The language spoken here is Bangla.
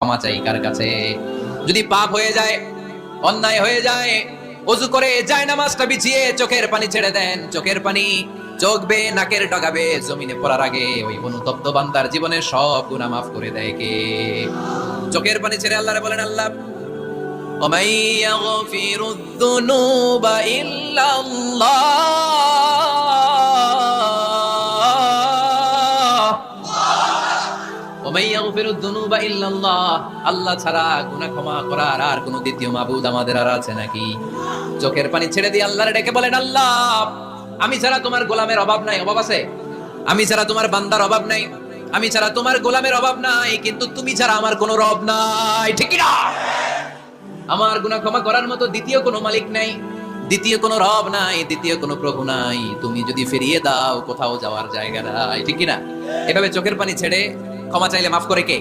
ক্ষমা চাই কার কাছে? যদি পাপ হয়ে যায়, অন্যায় হয়ে যায়, ওযু করে জায়নামাজটা বিছিয়ে চোখের পানি ছেড়ে দেন। চোখের পানি চোখ বেয়ে নাকের ডগাবে জমিনে পড়ার আগে ওই অনুতপ্ত বান্দার জীবনের সব গুনাহ মাফ করে দেয় কে? চোখের পানি ছেড়ে আল্লাহরে বলেন, আল্লাহ ومن يغفر الذنوب إلا الله ومن يغفر الذنوب إلا الله আল্লাহ ছাড়া গুনাহ ক্ষমা করার আর কোনো দ্বিতীয় মাবুদ আমাদের আর আছে নাকি? চোখের পানি ছেড়ে দিয়ে আল্লাহরে ডেকে বলেন, আল্লাহ আমি ছাড়া তোমার গোলামের অভাব নাই। অভাব আছে? আমি ছাড়া তোমার বান্দার অভাব নাই, আমি ছাড়া তোমার গোলামের অভাব নাই, কিন্তু তুমি ছাড়া আমার কোনো রব নাই, ঠিক কি না? আমার গুনাহ ক্ষমা করার মতো দ্বিতীয় কোনো মালিক নাই, দ্বিতীয় কোনো রব নাই, দ্বিতীয় কোনো প্রভু নাই। তুমি যদি ফিরিয়ে দাও কোথাও যাওয়ার জায়গা নাই, ঠিক কি না? এভাবে চোখের পানি ছেড়ে ক্ষমা চাইলে মাফ করে কে?